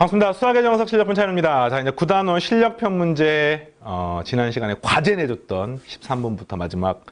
반갑습니다. 수학의 정석 실력편 차이입니다. 자, 이제 9단원 실력편 문제, 지난 시간에 과제 내줬던 13번부터 마지막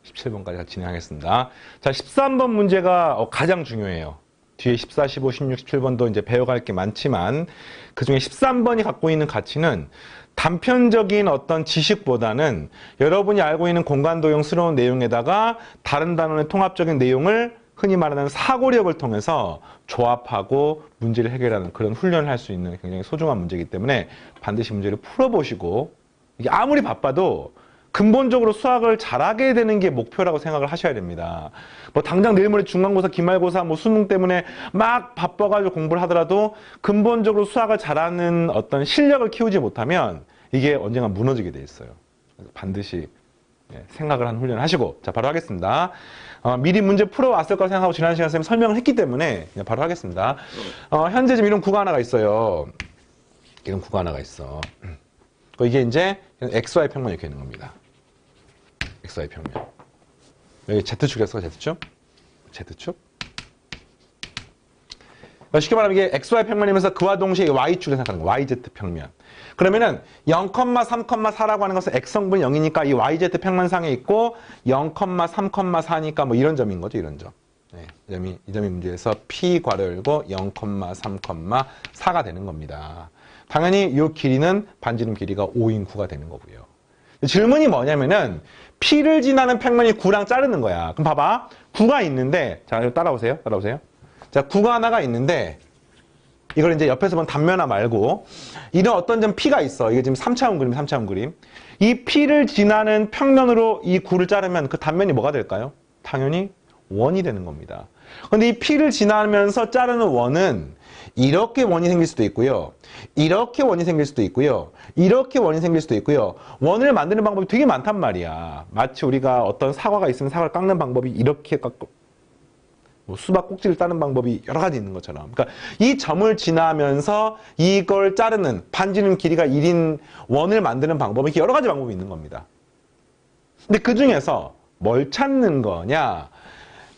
17번까지 진행하겠습니다. 자, 13번 문제가 가장 중요해요. 뒤에 14, 15, 16, 17번도 이제 배워갈 게 많지만 그 중에 13번이 갖고 있는 가치는 단편적인 어떤 지식보다는 여러분이 알고 있는 공간도형스러운 내용에다가 다른 단원의 통합적인 내용을 흔히 말하는 사고력을 통해서 조합하고 문제를 해결하는 그런 훈련을 할 수 있는 굉장히 소중한 문제이기 때문에 반드시 문제를 풀어보시고 이게 아무리 바빠도 근본적으로 수학을 잘하게 되는 게 목표라고 생각을 하셔야 됩니다. 뭐 당장 내일 모레 중간고사, 기말고사, 뭐 수능 때문에 막 바빠가지고 공부를 하더라도 근본적으로 수학을 잘하는 어떤 실력을 키우지 못하면 이게 언젠가 무너지게 돼 있어요. 그래서 반드시 생각을 하는 훈련을 하시고, 자, 바로 하겠습니다. 미리 문제 풀어왔을 거라 생각하고 지난 시간에 선생님 설명을 했기 때문에 그냥 바로 하겠습니다. 현재 지금 이런 구가 하나가 있어요. 이런 구가 하나가 있어. 이게 이제 XY 평면 이렇게 있는 겁니다. XY 평면. 여기 Z축이었어, Z축? Z축? 쉽게 말하면 이게 XY 평면이면서 그와 동시에 Y축을 생각하는 거예요. YZ 평면. 그러면은 0,3,4라고 하는 것은 X성분이 0이니까 이 YZ 평면상에 있고 0,3,4니까 뭐 이런 점인 거죠. 이런 점. 네, 이 점이 문제에서 P 괄호 열고 0,3,4가 되는 겁니다. 당연히 이 길이는 반지름 길이가 5인 9가 되는 거고요. 질문이 뭐냐면은 P를 지나는 평면이 9랑 자르는 거야. 그럼 봐봐. 9가 있는데, 자, 따라오세요. 자, 9가 하나가 있는데 이걸 이제 옆에서 본 단면화 말고 이런 어떤 점 P가 있어. 이게 지금 3차원 그림, 3차원 그림. 이 P를 지나는 평면으로 이 9를 자르면 그 단면이 뭐가 될까요? 당연히 원이 되는 겁니다. 근데 이 P를 지나면서 자르는 원은 이렇게 원이 생길 수도 있고요. 이렇게 원이 생길 수도 있고요. 이렇게 원이 생길 수도 있고요. 원을 만드는 방법이 되게 많단 말이야. 마치 우리가 어떤 사과가 있으면 사과를 깎는 방법이 이렇게 깎고 뭐 수박 꼭지를 따는 방법이 여러 가지 있는 것처럼. 그러니까 이 점을 지나면서 이걸 자르는 반지름 길이가 1인 원을 만드는 방법은 여러 가지 방법이 있는 겁니다. 근데 그 중에서 뭘 찾는 거냐?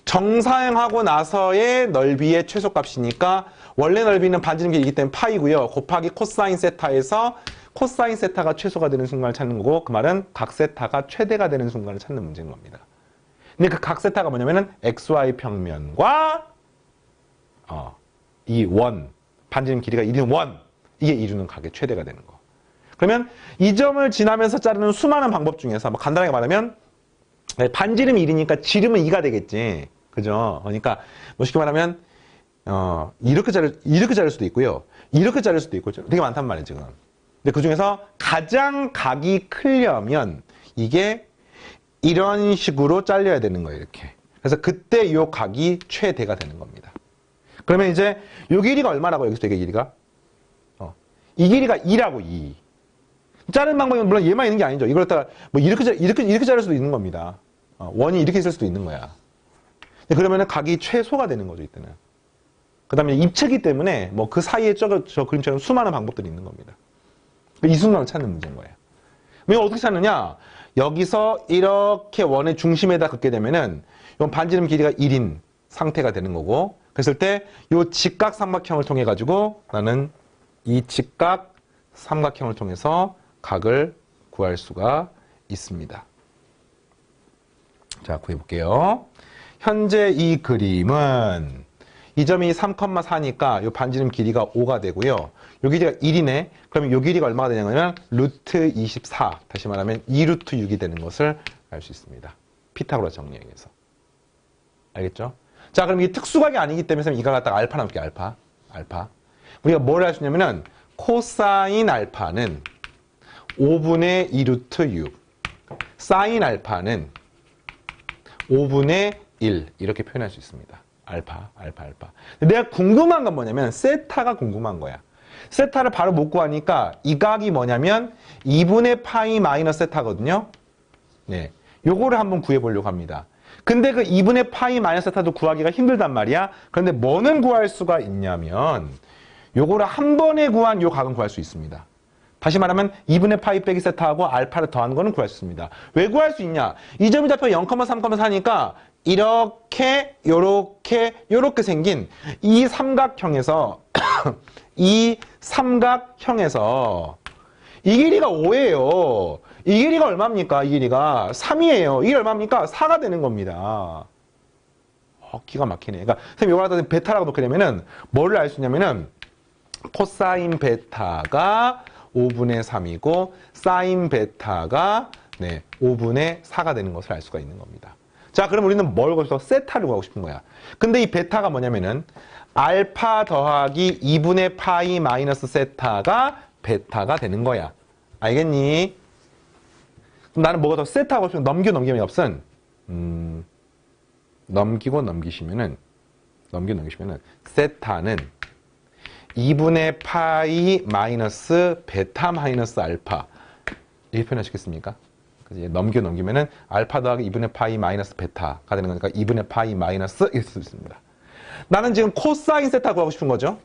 정사형하고 나서의 넓이의 최소값이니까 원래 넓이는 반지름 길이이기 때문에 파이고요. 곱하기 코사인 세타에서 코사인 세타가 최소가 되는 순간을 찾는 거고, 그 말은 각 세타가 최대가 되는 순간을 찾는 문제인 겁니다. 근데 그 각 세타가 뭐냐면은 XY 평면과 이 원, 반지름 길이가 1인 원, 이게 이루는 각의 최대가 되는 거. 그러면 이 점을 지나면서 자르는 수많은 방법 중에서 뭐 간단하게 말하면 반지름이 1이니까 지름은 2가 되겠지. 그죠? 그러니까 뭐 쉽게 말하면 이렇게 자를 수도 있고요. 이렇게 자를 수도 있고 되게 많단 말이에요, 지금. 근데 그 중에서 가장 각이 크려면 이게 이런 식으로 잘려야 되는 거예요, 이렇게. 그래서 그때 이 각이 최대가 되는 겁니다. 그러면 이제 이 길이가 얼마라고 여기서 이게 길이가? 이 길이가 2라고 2. 자르는 방법은 물론 얘만 있는 게 아니죠. 이걸 갖다가 뭐 이렇게 자를 수도 있는 겁니다. 원이 이렇게 있을 수도 있는 거야. 그러면은 각이 최소가 되는 거죠, 이때는. 그 다음에 입체이기 때문에 뭐 그 사이에 저 그림처럼 수많은 방법들이 있는 겁니다. 이 순간을 찾는 문제인 거예요. 그럼 어떻게 찾느냐? 여기서 이렇게 원의 중심에다 긋게 되면은 이건 반지름 길이가 1인 상태가 되는 거고, 그랬을 때 이 직각 삼각형을 통해 가지고 나는 이 직각 삼각형을 통해서 각을 구할 수가 있습니다. 자, 구해볼게요. 현재 이 그림은 이 점이 3,4니까 이 반지름 길이가 5가 되고요. 이 길이가 1이네. 그러면 이 길이가 얼마가 되냐면 루트 24. 다시 말하면 2루트 6이 되는 것을 알 수 있습니다. 피타고라스 정리형에서. 알겠죠? 자, 그럼 이게 특수각이 아니기 때문에 이걸 갖다가 알파 나올게요. 알파. 우리가 뭘 할 수 있냐면은 코사인 알파는 5분의 2루트 6. 사인 알파는 5분의 1. 이렇게 표현할 수 있습니다. 알파. 근데 내가 궁금한 건 뭐냐면 세타가 궁금한 거야. 세타를 바로 못 구하니까 이 각이 뭐냐면 2분의 파이 마이너스 세타거든요. 네, 요거를 한번 구해보려고 합니다. 근데 그 2분의 파이 마이너스 세타도 구하기가 힘들단 말이야. 그런데 뭐는 구할 수가 있냐면 요거를 한 번에 구한 요 각은 구할 수 있습니다. 다시 말하면 2분의 파이 빼기 세타하고 알파를 더한 거는 구할 수 있습니다. 왜 구할 수 있냐? 이 점이 잡혀 0,3,4니까 이렇게 요렇게 생긴 이 삼각형에서 이 삼각형에서 이 길이가 5예요. 이 길이가 얼마입니까? 이 길이가 3이에요. 이게 얼마입니까? 4가 되는 겁니다. 기가 막히네. 그러니까 선생님 이걸 갖다 베타라고 놓게 되면은 뭐를 알 수 있냐면은 코사인 베타가 5분의 3이고 사인 베타가 5분의 4가 되는 것을 알 수가 있는 겁니다. 자, 그럼 우리는 뭘 거기서 세타를 구하고 싶은 거야. 근데 이 베타가 뭐냐면은 알파 더하기 2분의 파이 마이너스 세타가 베타가 되는 거야. 알겠니? 그럼 나는 뭐가 더 세타하고 싶으면 넘기면 없음. 넘기시면은 세타는 2분의 파이 마이너스 베타 마이너스 알파 이렇게 표현하시겠습니까? 그지? 넘기면은 알파 더하기 2분의 파이 마이너스 베타가 되는 거니까 2분의 파이 마이너스 이렇게 쓸 수 있습니다. 나는 지금 코사인 세타 구하고 싶은 거죠.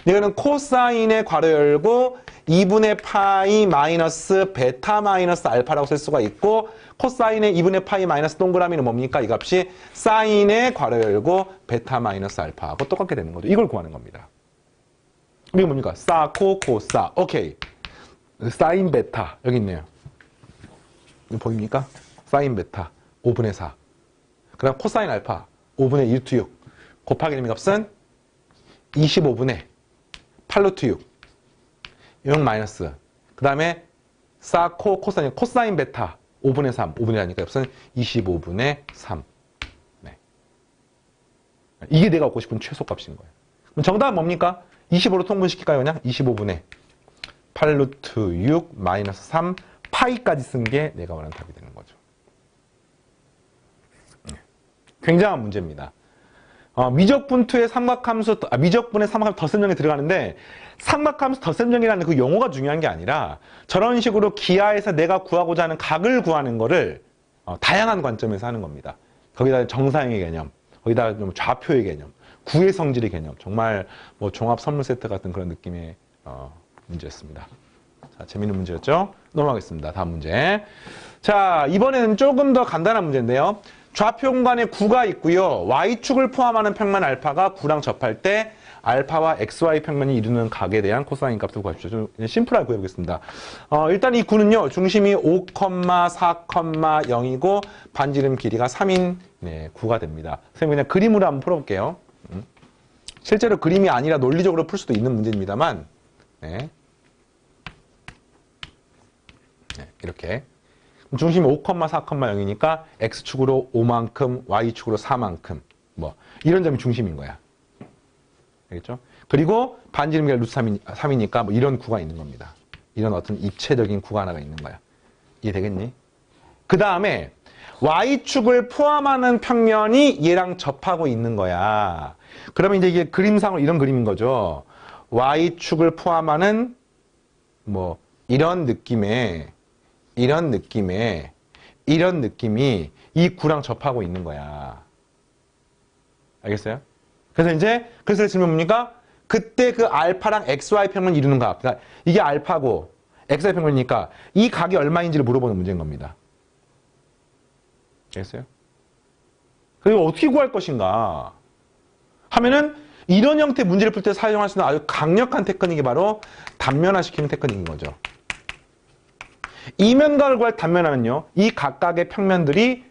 이거는 코사인의 괄호 열고 2분의 파이 마이너스 베타 마이너스 알파라고 쓸 수가 있고 코사인의 2분의 파이 마이너스 동그라미는 뭡니까? 이 값이 사인의 괄호 열고 베타 마이너스 알파하고 똑같게 되는 거죠. 이걸 구하는 겁니다. 이게 뭡니까? 사, 코, 코사. 오케이. 사인 베타. 여기 있네요. 이거 보입니까? 사인 베타. 5분의 4. 그 다음 코사인 알파. 5분의 2 루트 6. 곱하기 되는 값은 25분의 8 루트 6. 6 마이너스. 그 다음에 사, 코, 코사인. 코사인 베타. 5분의 3. 5분의 4니까 값은 25분의 3. 네. 이게 내가 얻고 싶은 최소값인 거예요. 그럼 정답은 뭡니까? 25로 통분시킬까요, 그냥? 25분의 8 루트 6 마이너스 3 파이까지 쓴 게 내가 원하는 답이 되는 거죠. 굉장한 문제입니다. 미적분투의 삼각함수, 미적분의 삼각함수 덧셈정에 들어가는데 삼각함수 덧셈정이라는 그 용어가 중요한 게 아니라 저런 식으로 기하에서 내가 구하고자 하는 각을 구하는 거를 다양한 관점에서 하는 겁니다. 거기다 정사형의 개념, 거기다 좀 좌표의 개념, 구의 성질의 개념, 정말 뭐 종합 선물 세트 같은 그런 느낌의 문제였습니다. 자, 재밌는 문제였죠? 넘어가겠습니다. 다음 문제. 자, 이번에는 조금 더 간단한 문제인데요. 좌표 공간에 9가 있고요. y축을 포함하는 평면 알파가 9랑 접할 때 알파와 xy 평면이 이루는 각에 대한 코사인 값을 구하십시오. 좀 심플하게 구해보겠습니다. 일단 이 9는요. 중심이 5, 4, 0이고 반지름 길이가 3인 9가 됩니다. 선생님 그냥 그림으로 한번 풀어볼게요. 실제로 그림이 아니라 논리적으로 풀 수도 있는 문제입니다만 이렇게 중심이 5, 4, 0이니까 x축으로 5만큼, y축으로 4만큼 뭐 이런 점이 중심인 거야. 알겠죠? 그리고 반지름 길이가 루트 3이니까 뭐 이런 구가 있는 겁니다. 이런 어떤 입체적인 구가 하나가 있는 거야. 이해되겠니? 그 다음에 y축을 포함하는 평면이 얘랑 접하고 있는 거야. 그러면 이제 이게 그림상으로 이런 그림인 거죠. y축을 포함하는 뭐 이런 느낌의 이런 느낌이 이 구랑 접하고 있는 거야. 알겠어요? 그래서 질문 뭡니까? 그때 그 알파랑 xy 평면 이루는 각. 그러니까 이게 알파고 xy 평면이니까 이 각이 얼마인지를 물어보는 문제인 겁니다. 알겠어요? 그리고 어떻게 구할 것인가 하면은 이런 형태의 문제를 풀 때 사용할 수 있는 아주 강력한 테크닉이 바로 단면화시키는 테크닉인 거죠. 이면각을 구할 단면화는요. 이 각각의 평면들이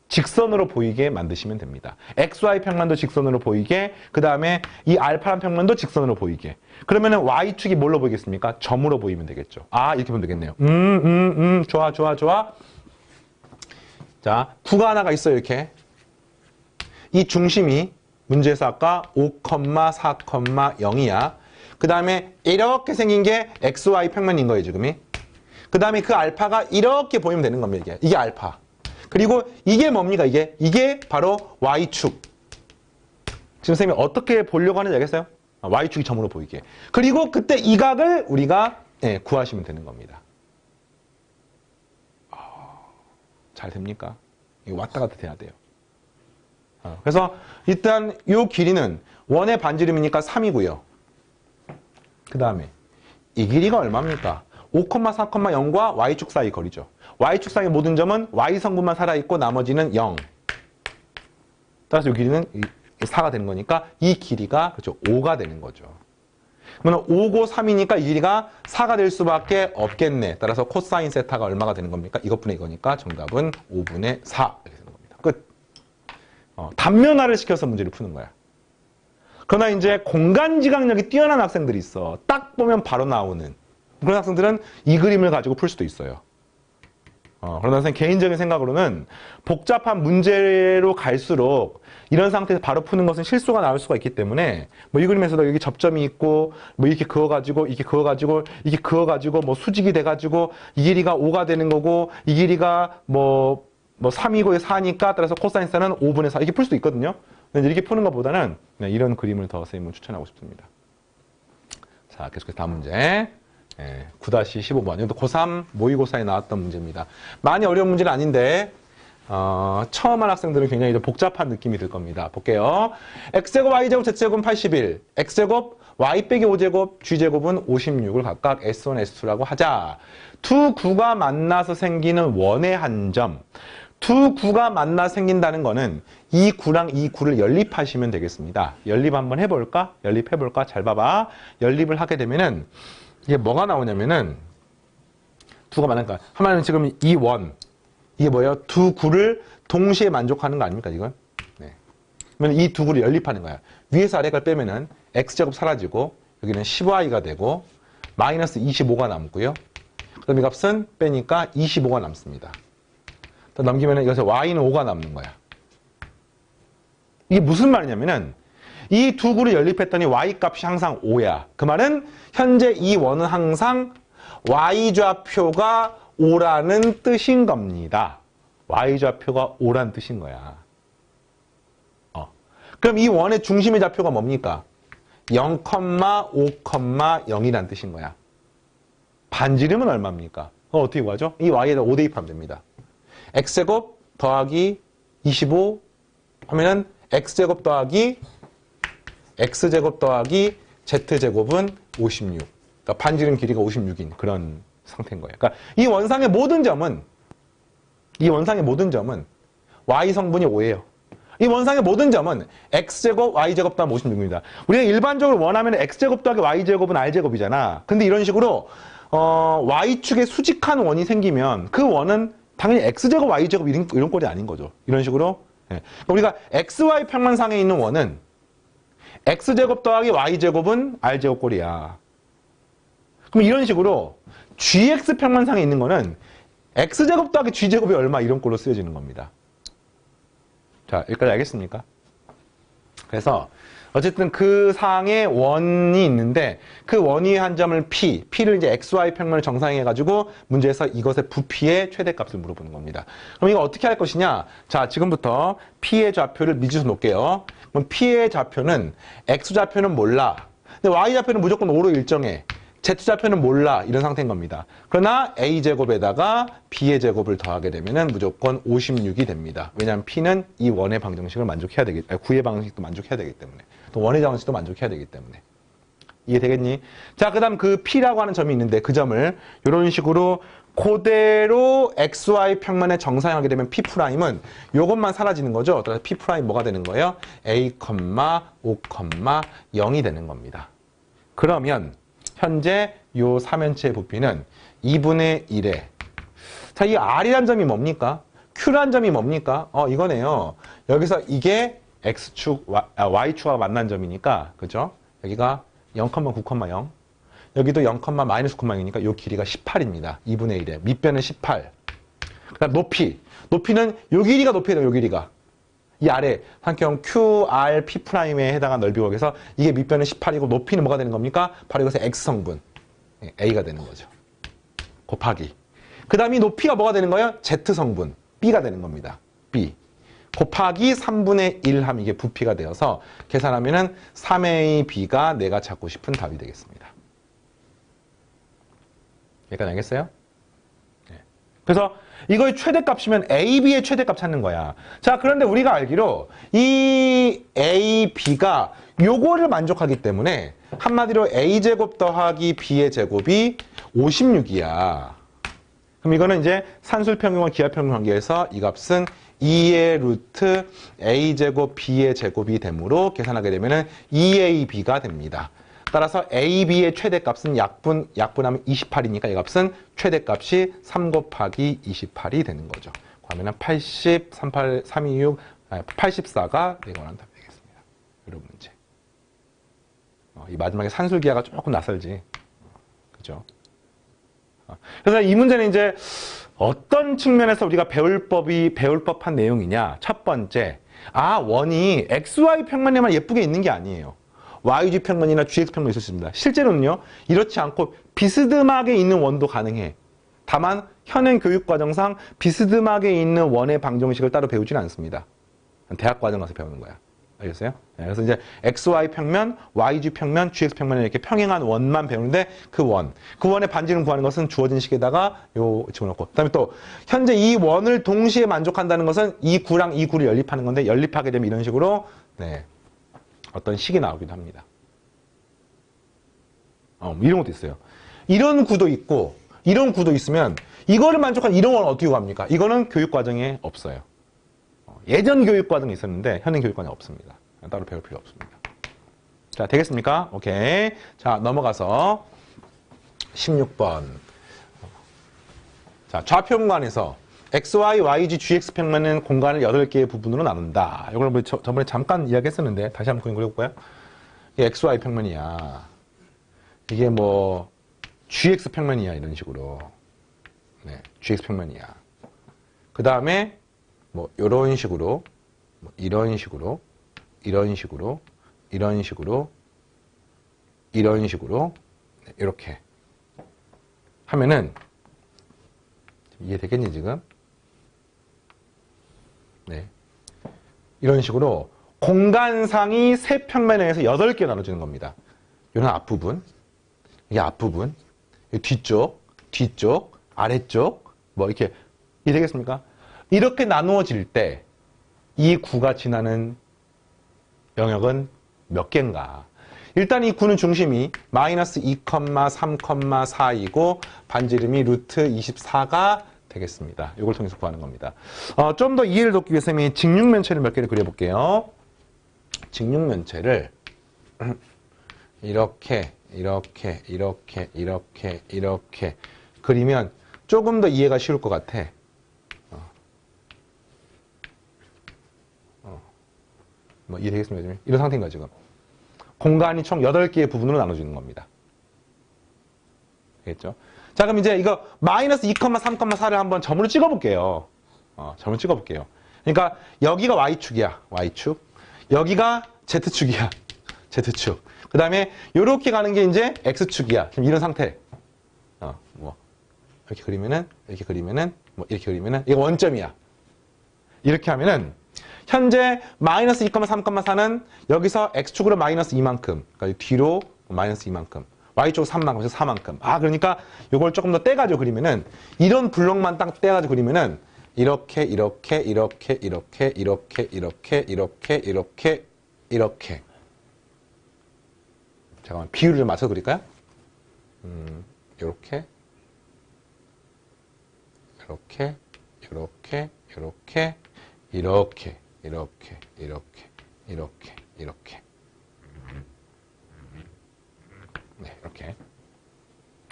직선으로 보이게 만드시면 됩니다. XY 평면도 직선으로 보이게, 그 다음에 이 알파란 평면도 직선으로 보이게. 그러면은 Y축이 뭘로 보이겠습니까? 점으로 보이면 되겠죠. 아, 이렇게 보면 되겠네요. 좋아. 자, 구가 하나가 있어요, 이렇게. 이 중심이 문제에서 아까 5, 4, 0이야. 그 다음에 이렇게 생긴 게 XY 평면인 거예요, 지금이. 그 다음에 그 알파가 이렇게 보이면 되는 겁니다, 이게 알파. 그리고 이게 뭡니까, 이게 바로 Y축. 지금 선생님이 어떻게 보려고 하는지 알겠어요? Y축이 점으로 보이게. 그리고 그때 이 각을 우리가 구하시면 되는 겁니다. 잘 됩니까? 이거 왔다 갔다 돼야 돼요. 그래서 일단 이 길이는 원의 반지름이니까 3이고요. 그 다음에 이 길이가 얼마입니까? 5, 4, 0과 y축 사이 거리죠. y축 사이 모든 점은 y성분만 살아있고 나머지는 0. 따라서 이 길이는 4가 되는 거니까 이 길이가 그렇죠 5가 되는 거죠. 그러면 5고 3이니까 이 길이가 4가 될 수밖에 없겠네. 따라서 코사인 세타가 얼마가 되는 겁니까? 이것분의 이거니까 정답은 5분의 4 이렇게 되는 겁니다. 끝. 단면화를 시켜서 문제를 푸는 거야. 그러나 이제 공간 지각력이 뛰어난 학생들이 있어. 딱 보면 바로 나오는 그런 학생들은 이 그림을 가지고 풀 수도 있어요. 그러나 선생님 개인적인 생각으로는 복잡한 문제로 갈수록 이런 상태에서 바로 푸는 것은 실수가 나올 수가 있기 때문에 뭐 이 그림에서도 여기 접점이 있고 뭐 이렇게 그어가지고 이렇게 그어가지고 이렇게 그어가지고 뭐 수직이 돼가지고 이 길이가 5가 되는 거고 이 길이가 뭐 3이고 4니까 따라서 코사인스는 5분의 4 이렇게 풀 수도 있거든요. 근데 이렇게 푸는 것보다는 이런 그림을 더 선생님은 추천하고 싶습니다. 자, 계속해서 다음 문제. 9-15번. 이것도 고3 모의고사에 나왔던 문제입니다. 많이 어려운 문제는 아닌데 처음 한 학생들은 굉장히 좀 복잡한 느낌이 들 겁니다. 볼게요. x제곱 y제곱 z제곱은 81, x제곱 y 빼기 5제곱 g제곱은 56을 각각 s1, s2라고 하자. 두 구가 만나서 생기는 원의 한 점. 두 구가 만나 생긴다는 거는 이 구랑 이 구를 연립하시면 되겠습니다. 연립 한번 해볼까? 연립해볼까? 잘 봐봐. 연립을 하게 되면은 이게 뭐가 나오냐면은 두가 만나니까 하나는 지금 이 원 이게 뭐예요? 두 구를 동시에 만족하는 거 아닙니까 이건? 네. 그러면 이 두 구를 연립하는 거야. 위에서 아래를 빼면은 x제곱 사라지고 여기는 10y가 되고 마이너스 25가 남고요. 그럼 이 값은 빼니까 25가 남습니다. 또 넘기면은 여기서 y는 5가 남는 거야. 이게 무슨 말이냐면은 이 두 구를 연립했더니 y 값이 항상 5야. 그 말은 현재 이 원은 항상 y좌표가 5라는 뜻인 겁니다. y좌표가 5라는 뜻인 거야. 그럼 이 원의 중심의 좌표가 뭡니까? 0,5,0이라는 뜻인 거야. 반지름은 얼마입니까? 어떻게 구하죠? 이 y에다 5 대입하면 됩니다. x제곱 더하기 25 하면은 x제곱 더하기 x제곱 더하기 z제곱은 56. 그러니까 반지름 길이가 56인 그런 상태인 거예요. 그러니까 이 원상의 모든 점은 y 성분이 5예요. 이 원상의 모든 점은 x제곱 y제곱 더하면 56입니다. 우리가 일반적으로 원하면 x제곱 더하기 y제곱은 r제곱이잖아. 근데 이런 식으로 y축에 수직한 원이 생기면 그 원은 당연히 x제곱 y제곱 이런 꼴이 아닌 거죠. 이런 식으로 우리가 xy 평면상에 있는 원은 x제곱 더하기 y제곱은 r제곱 꼴이야. 그럼 이런 식으로 gx 평면상에 있는 거는 x제곱 더하기 g제곱이 얼마 이런 꼴로 쓰여지는 겁니다. 자, 여기까지 알겠습니까? 그래서 어쨌든 그 상에 원이 있는데 그 원위의 한 점을 P를 이제 XY 평면을 정상해가지고 문제에서 이것의 부피의 최대값을 물어보는 겁니다. 그럼 이거 어떻게 할 것이냐? 자, 지금부터 P의 좌표를 미지수 놓을게요. 그럼 P의 좌표는 X좌표는 몰라. 근데 Y좌표는 무조건 5로 일정해. Z좌표는 몰라. 이런 상태인 겁니다. 그러나 A제곱에다가 B의 제곱을 더하게 되면 무조건 56이 됩니다. 왜냐하면 P는 이 원의 방정식을 만족해야 되기 때문에, 구의 방정식도 만족해야 되기 때문에, 또 원의 방정식도 만족해야 되기 때문에. 이해되겠니? 자, 그 다음 그 P라고 하는 점이 있는데 그 점을 이런 식으로 그대로 XY 평면에 정상하게 되면 P'은 이것만 사라지는 거죠. 따라서 P' 뭐가 되는 거예요? A, 5,0이 되는 겁니다. 그러면 현재 요 삼연체의 부피는 2분의 1에 자, 이 R이란 점이 뭡니까? Q란 점이 뭡니까? 이거네요. 여기서 이게 X축, Y축과 만난 점이니까 그죠? 여기가 0,9,0 여기도 0,-9,0이니까 요 길이가 18입니다. 2분의 1에 밑변은 18. 그다음 높이는 요 길이가 높이에요. 요 길이가. 이 아래 삼각형 QR, P'에 해당한 넓이 구해서 이게 밑변은 18이고 높이는 뭐가 되는 겁니까? 바로 이것의 X성분 A가 되는 거죠. 곱하기. 그 다음에 이 높이가 뭐가 되는 거예요? Z성분 B가 되는 겁니다. B. 곱하기 3분의 1 하면 이게 부피가 되어서 계산하면은 3A, B가 내가 찾고 싶은 답이 되겠습니다. 여기까지 알겠어요? 그래서 이거의 최대값이면 A, B의 최대값 찾는 거야. 자, 그런데 우리가 알기로 이 A, B가 요거를 만족하기 때문에 한마디로 A제곱 더하기 B의 제곱이 56이야. 그럼 이거는 이제 산술평균과 기하평균 관계에서 이 값은 2의 루트 A제곱 B의 제곱이 되므로 계산하게 되면은 2AB가 됩니다. 따라서 AB의 최대값은 약분하면 28이니까 이 값은 최대값이 3 곱하기 28이 되는 거죠. 그러면 80, 38, 326, 84가 내가 원하는 답이 되겠습니다. 이런 문제. 이 마지막에 산술기하가 조금 낯설지. 그죠? 그래서 이 문제는 이제 어떤 측면에서 우리가 배울 법한 내용이냐. 첫 번째, 원이 XY 평면에만 예쁘게 있는 게 아니에요. YG 평면이나 GX 평면이 있을 수 있습니다. 실제로는요, 이렇지 않고 비스듬하게 있는 원도 가능해. 다만, 현행 교육과정상 비스듬하게 있는 원의 방정식을 따로 배우지는 않습니다. 대학 과정 가서 배우는 거야. 알겠어요? 네, 그래서 이제 XY 평면, YG 평면, GX 평면을 이렇게 평행한 원만 배우는데 그 원의 반지름 구하는 것은 주어진 식에다가 요 집어넣고. 그 다음에 또 현재 이 원을 동시에 만족한다는 것은 이 구랑 이 구를 연립하는 건데 연립하게 되면 이런 식으로 네, 어떤 식이 나오기도 합니다. 이런 것도 있어요. 이런 구도 있고 이런 구도 있으면 이거를 만족한 이런 원은 어떻게 구합니까? 이거는 교육과정에 없어요. 예전 교육과정이 있었는데 현행 교육과정에 없습니다. 따로 배울 필요 없습니다. 자, 되겠습니까? 오케이. 자, 넘어가서 16번. 자, 좌표 공간에서 XY, YG, GX 평면은 공간을 8개의 부분으로 나눈다. 이걸 뭐 저번에 잠깐 이야기했었는데 다시 한번 그려볼까요? 이게 XY 평면이야. 이게 뭐 GX 평면이야. 이런 식으로. 네, GX 평면이야. 그 다음에 뭐 이런 식으로, 뭐 이런 식으로, 이런 식으로, 이런 식으로, 이런 식으로 네, 이렇게 하면은 이해되겠니 지금? 네, 이런 식으로 공간상이 세 평면에 의해서 8개 나눠지는 겁니다. 이런 앞부분, 이게 앞부분, 뒤쪽, 아래쪽, 뭐 이렇게 이해되겠습니까? 이렇게 나누어질 때 이 구가 지나는 영역은 몇 개인가? 일단 이 구는 중심이 마이너스 2,3,4이고 반지름이 루트 24가 되겠습니다. 이걸 통해서 구하는 겁니다. 좀 더 이해를 돕기 위해서 직육면체를 몇 개를 그려볼게요. 직육면체를 이렇게 그리면 조금 더 이해가 쉬울 것 같아. 뭐 이해되겠습니까? 지금? 이런 상태인가 지금? 공간이 총 8개의 부분으로 나눠지는 겁니다. 알겠죠? 자, 그럼 이제 이거 마이너스 2,3,4를 한번 점으로 찍어볼게요. 점을 찍어볼게요. 그러니까 여기가 Y축이야. Y축. 여기가 Z축이야. Z축. 그 다음에 이렇게 가는 게 이제 X축이야. 지금 이런 상태. 뭐 이렇게 그리면은 뭐 이렇게 그리면은 이거 원점이야. 이렇게 하면은 현재 마이너스 2,3,4는 여기서 X축으로 마이너스 2만큼, 그러니까 뒤로 마이너스 2만큼, Y축으로 3만큼, 그래서 4만큼. 그러니까 이걸 조금 더 떼가지고 그리면은 이런 블록만 딱 떼가지고 그리면은 이렇게 잠깐만 비율을 좀 맞춰 그릴까요? 이렇게 네, 이렇게.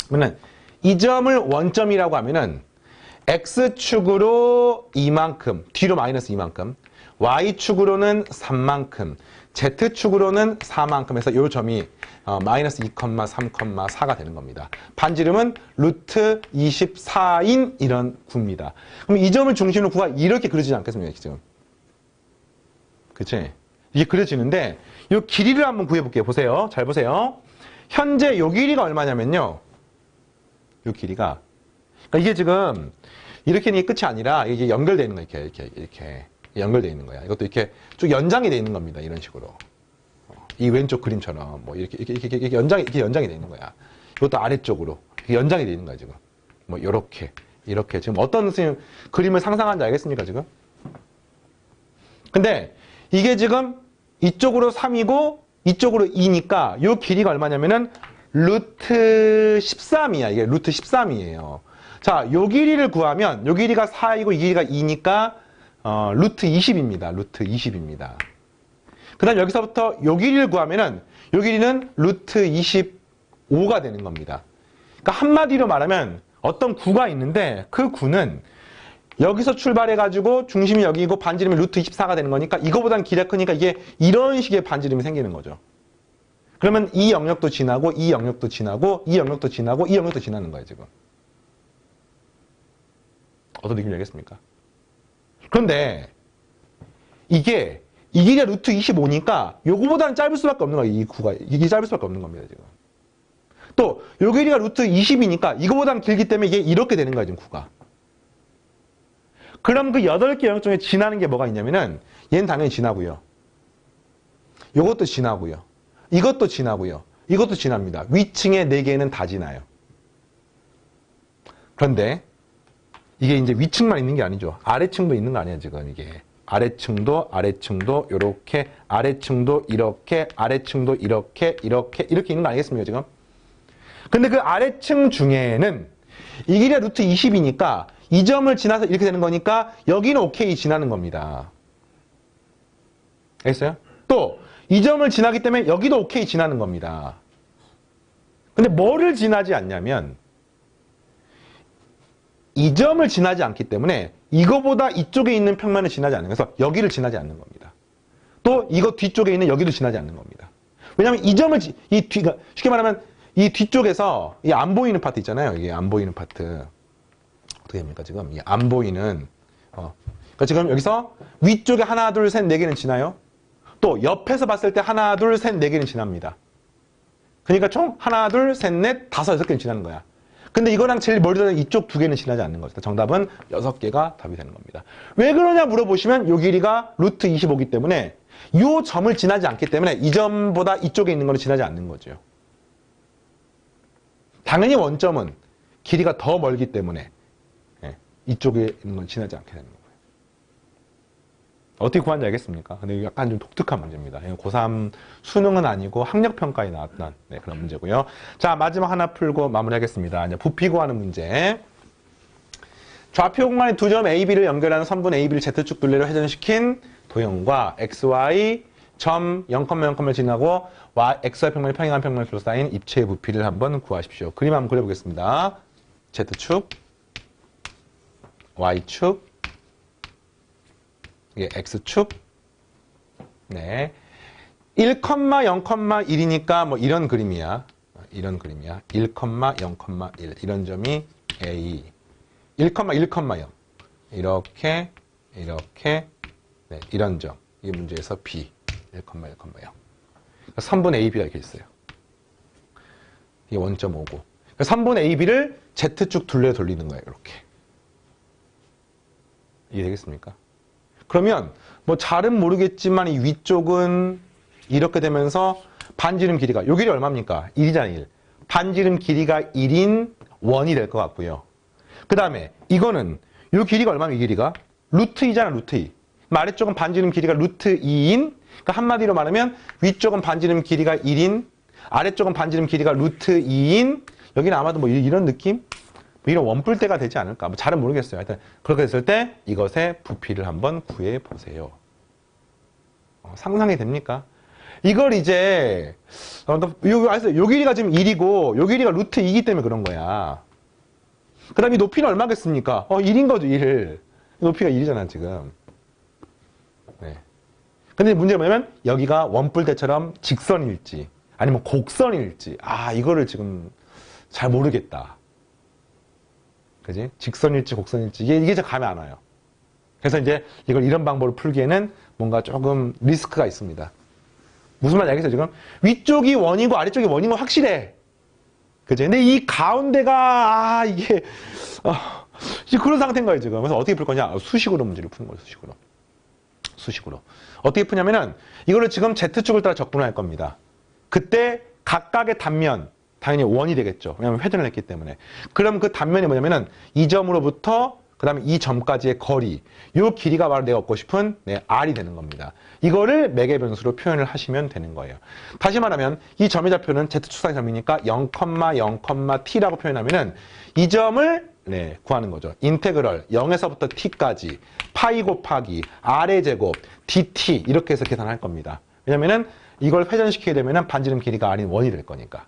그러면 이 점을 원점이라고 하면은 X축으로 이만큼, 뒤로 마이너스 이만큼, Y축으로는 3만큼, Z축으로는 4만큼 해서 이 점이 마이너스 2,3,4가 되는 겁니다. 반지름은 루트 24인 이런 구입니다. 그럼 이 점을 중심으로 구가 이렇게 그려지지 않겠습니까, 지금? 그치? 이게 그려지는데 이 길이를 한번 구해볼게요. 보세요. 잘 보세요. 현재 이 길이가 얼마냐면요. 이 길이가 그러니까 이게 지금 이렇게 끝이 아니라 이게 연결되어 있는 거야. 이렇게 연결되어 있는 거야. 이것도 이렇게 쭉 연장이 되어 있는 겁니다. 이런 식으로. 이 왼쪽 그림처럼 뭐 이렇게 연장이 되어 있는 거야. 이것도 아래쪽으로 이렇게 연장이 되어 있는 거야, 지금. 뭐 이렇게 지금 어떤 그림을 상상하는지 알겠습니까, 지금? 근데 이게 지금 이쪽으로 3이고 이쪽으로 2니까 이 길이가 얼마냐면은 루트 13이야. 이게 루트 13이에요. 자, 요 길이를 구하면 요 길이가 4이고 이 길이가 2니까 루트 20입니다. 루트 20입니다. 그 다음 여기서부터 요 길이를 구하면은 요 길이는 루트 25가 되는 겁니다. 그러니까 한마디로 말하면 어떤 구가 있는데 그 구는 여기서 출발해가지고 중심이 여기고 반지름이 루트 24가 되는 거니까 이거보단 길이가 크니까 이게 이런 식의 반지름이 생기는 거죠. 그러면 이 영역도 지나고 이 영역도 지나고 이 영역도 지나고 이 영역도 지나는 거예요 지금. 어떤 느낌이 알겠습니까? 그런데 이게 이 길이가 루트 25니까 요거보다는 짧을 수밖에 없는 거예요. 이 구가. 이게 짧을 수밖에 없는 겁니다 지금. 또 요 길이가 루트 20이니까 이거보다는 길기 때문에 이게 이렇게 되는 거예요 지금 구가. 그럼 그 8개 영역 중에 지나는 게 뭐가 있냐면은 얘는 당연히 지나고요. 요것도 지나고요. 이것도 지나고요. 이것도 지납니다. 위층의 4개는 다 지나요. 그런데 이게 이제 위층만 있는 게 아니죠. 아래층도 있는 거 아니에요, 지금 이게. 아래층도 요렇게, 아래층도 이렇게, 아래층도 이렇게 있는 거 아니겠습니까, 지금? 근데 그 아래층 중에는 이 길이가 루트 20이니까 이 점을 지나서 이렇게 되는 거니까 여기는 오케이 지나는 겁니다. 알겠어요? 또 이 점을 지나기 때문에 여기도 오케이 지나는 겁니다. 근데 뭐를 지나지 않냐면 이 점을 지나지 않기 때문에 이거보다 이쪽에 있는 평면을 지나지 않는 거예요. 그래서 여기를 지나지 않는 겁니다. 또 이거 뒤쪽에 있는 여기도 지나지 않는 겁니다. 왜냐하면 이 점을 쉽게 말하면 이 뒤쪽에서 이 안 보이는 파트 있잖아요. 이게 안 보이는 파트 어떻게 됩니까 지금? 이 안 보이는 그러니까 지금 여기서 위쪽에 하나, 둘, 셋, 4개는 지나요. 또 옆에서 봤을 때 하나, 둘, 셋, 4개는 지납니다. 그러니까 총 하나, 둘, 셋, 넷, 5, 6개는 지나는 거야. 근데 이거랑 제일 멀리 있는 이쪽 2개는 지나지 않는 거죠. 정답은 6개가 답이 되는 겁니다. 왜 그러냐 물어보시면 요 길이가 루트 25이기 때문에 요 점을 지나지 않기 때문에 이 점보다 이쪽에 있는 거는 지나지 않는 거죠. 당연히 원점은 길이가 더 멀기 때문에 이쪽에 있는 건 지나지 않게 되는 거예요. 어떻게 구하는지 알겠습니까? 근데 약간 좀 독특한 문제입니다. 고3 수능은 아니고 학력평가에 나왔던 그런 문제고요. 자, 마지막 하나 풀고 마무리하겠습니다. 이제 부피 구하는 문제. 좌표 공간의 두 점 A, B를 연결하는 선분 A, B를 Z축 둘레로 회전시킨 도형과 XY 점 0,0,을 지나고 XY 평면이 평행한 평면을 둘러싸인 입체의 부피를 한번 구하십시오. 그림 한번 그려보겠습니다. Z축, Y축, 이게 X축. 네. 1,0,1이니까 뭐 이런 그림이야. 이런 그림이야. 1,0,1. 이런 점이 A. 1,1,0. 이렇게. 네, 이런 점. 이 문제에서 B. 1,1,0. 선분 AB가 이렇게 있어요. 이게 원점 오고. 선분 AB를 Z축 둘레 돌리는 거예요. 이렇게. 이해되겠습니까? 그러면 뭐 잘은 모르겠지만 이 위쪽은 이렇게 되면서 반지름 길이가 요 길이 얼마입니까? 1이잖아요. 1. 반지름 길이가 1인 원이 될 것 같고요. 그 다음에 이거는 요 길이가 얼마입니까? 이 길이가? 루트 2잖아. 루트 2. 아래쪽은 반지름 길이가 루트 2인 그러니까 한마디로 말하면 위쪽은 반지름 길이가 1인 아래쪽은 반지름 길이가 루트 2인 여기는 아마도 뭐 이런 느낌? 이런 원뿔대가 되지 않을까? 뭐 잘은 모르겠어요. 하여튼 그렇게 됐을 때 이것의 부피를 한번 구해 보세요. 상상이 됩니까? 이걸 이제 요 길이가 지금 1이고 요 길이가 루트 2이기 때문에 그런 거야. 그 다음에 이 높이는 얼마겠습니까? 1인 거죠. 1. 높이가 1이잖아 지금. 네. 근데 문제가 뭐냐면 여기가 원뿔대처럼 직선일지 아니면 곡선일지 이거를 지금 잘 모르겠다. 그지? 직선일지 곡선일지 이게 잘 감이 안 와요. 그래서 이제 이걸 이런 방법으로 풀기에는 뭔가 조금 리스크가 있습니다. 무슨 말인지 알겠어요 지금? 위쪽이 원이고 아래쪽이 원인 건 확실해. 그지? 근데 이 가운데가 이게 그런 상태인 거예요 지금. 그래서 어떻게 풀 거냐? 수식으로 문제를 푸는 거예요. 수식으로. 어떻게 푸냐면은 이거를 지금 Z축을 따라 접근할 겁니다. 그때 각각의 단면 당연히 원이 되겠죠. 왜냐하면 회전을 했기 때문에. 그럼 그 단면이 뭐냐면은 이 점으로부터 그 다음에 이 점까지의 거리. 요 길이가 바로 내가 얻고 싶은 R이 되는 겁니다. 이거를 매개 변수로 표현을 하시면 되는 거예요. 다시 말하면 이 점의 좌표는 Z축상의 점이니까 0,0,T라고 표현하면은 이 점을 구하는 거죠. 인테그럴 0에서부터 T까지 파이 곱하기 R의 제곱 dt 이렇게 해서 계산할 겁니다. 왜냐면은 이걸 회전시키게 되면은 반지름 길이가 R이 1이 될 거니까.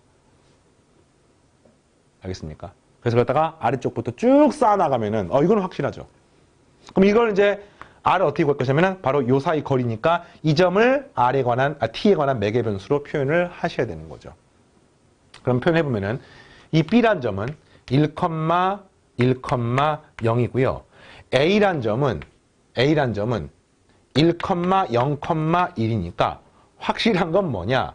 알겠습니까? 그래서 그러다가 아래쪽부터 쭉 쌓아나가면은 이건 확실하죠. 그럼 이걸 이제 R을 어떻게 구할 것이냐면은 바로 요 사이 거리니까 이 점을 R에 관한 T에 관한 매개 변수로 표현을 하셔야 되는 거죠. 그럼 표현해 보면은 이 B란 점은 1,0이고요. A란 점은 1,0,1이니까 확실한 건 뭐냐?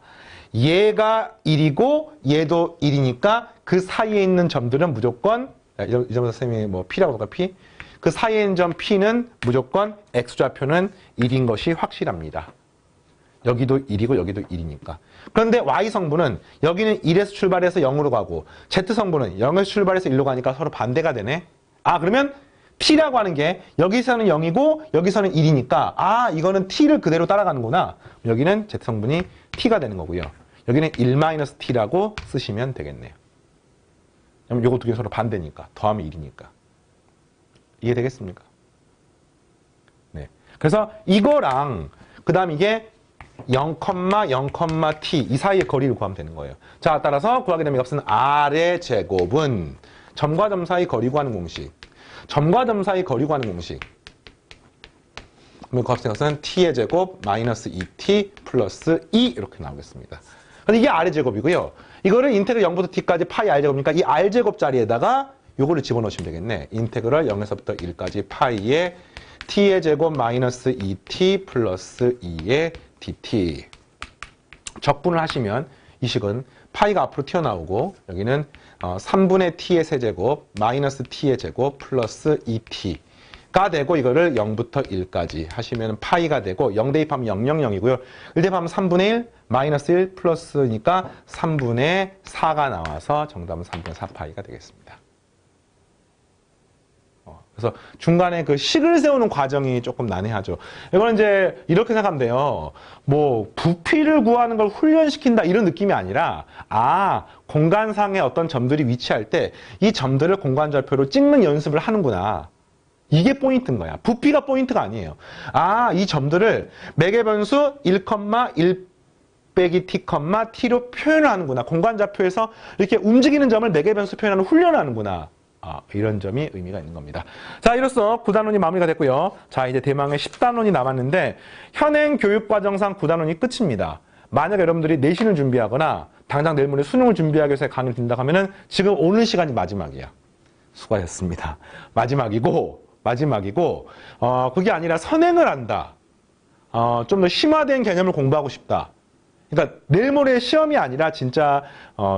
얘가 1이고 얘도 1이니까 그 사이에 있는 점들은 무조건 이 점에서 선생님이 뭐 P라고 할까 P? 그 사이에 있는 점 P는 무조건 X좌표는 1인 것이 확실합니다. 여기도 1이고 여기도 1이니까. 그런데 Y성분은 여기는 1에서 출발해서 0으로 가고 Z성분은 0에서 출발해서 1로 가니까 서로 반대가 되네. 그러면 T라고 하는 게 여기서는 0이고 여기서는 1이니까 이거는 T를 그대로 따라가는구나. 여기는 Z성분이 T가 되는 거고요. 여기는 1-T라고 쓰시면 되겠네요. 왜냐면 요거 두 개 서로 반대니까. 더하면 1이니까. 이해되겠습니까? 네. 그래서 이거랑 그 다음 이게 0,0,t 이 사이의 거리를 구하면 되는 거예요. 자, 따라서 구하게 되는 값은 R의 제곱은 점과 점 사이 거리 구하는 공식. 점과 점 사이 거리 구하는 공식. 그러면 그 값의 것은 t의 제곱 마이너스 2t 플러스 2 이렇게 나오겠습니다. 근데 이게 R의 제곱이고요. 이거를 인테그럴 0부터 t까지 파이 R제곱이니까 이 R제곱 자리에다가 요거를 집어넣으시면 되겠네. 인테그럴 0에서부터 1까지 파이에 t의 제곱 마이너스 2t 플러스 2의 dt. 적분을 하시면 이 식은 파이가 앞으로 튀어나오고 여기는 3분의 t의 세제곱 마이너스 t의 제곱 플러스 2t가 되고 이거를 0부터 1까지 하시면 파이가 되고 0 대입하면 000이고요. 1 대입하면 3분의 1 마이너스 1 플러스니까 3분의 4가 나와서 정답은 3분의 4파이가 되겠습니다. 그래서 중간에 그 식을 세우는 과정이 조금 난해하죠. 이거는 이제 이렇게 생각하면 돼요. 뭐 부피를 구하는 걸 훈련시킨다 이런 느낌이 아니라 공간상의 어떤 점들이 위치할 때 이 점들을 공간좌표로 찍는 연습을 하는구나. 이게 포인트인 거야. 부피가 포인트가 아니에요. 이 점들을 매개변수 1,1 빼기 t, t로 표현을 하는구나. 공간좌표에서 이렇게 움직이는 점을 매개변수 표현하는 훈련을 하는구나. 이런 점이 의미가 있는 겁니다. 자, 이로써 9단원이 마무리가 됐고요. 자, 이제 대망의 10단원이 남았는데 현행 교육과정상 9단원이 끝입니다. 만약 여러분들이 내신을 준비하거나 당장 내일 모레 수능을 준비하기 위해서 강의를 듣는다 하면은 지금 오는 시간이 마지막이야. 수고하셨습니다. 마지막이고 그게 아니라 선행을 한다. 좀 더 심화된 개념을 공부하고 싶다. 그러니까 내일 모레 시험이 아니라 진짜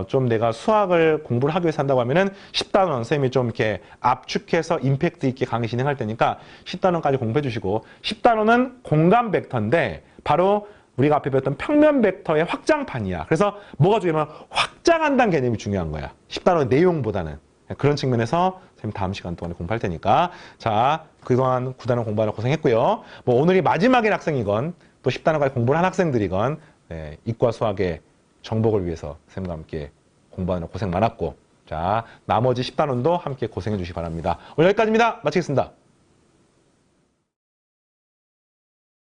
좀 내가 수학을 공부를 하기 위해서 한다고 하면은 10단원 선생님이 좀 이렇게 압축해서 임팩트 있게 강의 진행할 테니까 10단원까지 공부해 주시고 10단원은 공간 벡터인데 바로 우리가 앞에 배웠던 평면 벡터의 확장판이야. 그래서 뭐가 중요하면 확장한다는 개념이 중요한 거야. 10단원 내용보다는. 그런 측면에서 선생님 다음 시간 동안에 공부할 테니까 자, 그동안 9단원 공부하느라 고생했고요. 뭐 오늘이 마지막인 학생이건 또 10단원까지 공부를 한 학생들이건 이과 수학의 정복을 위해서 선생님과 함께 공부하느라 고생 많았고 자, 나머지 10단원도 함께 고생해 주시기 바랍니다. 오늘 여기까지입니다. 마치겠습니다.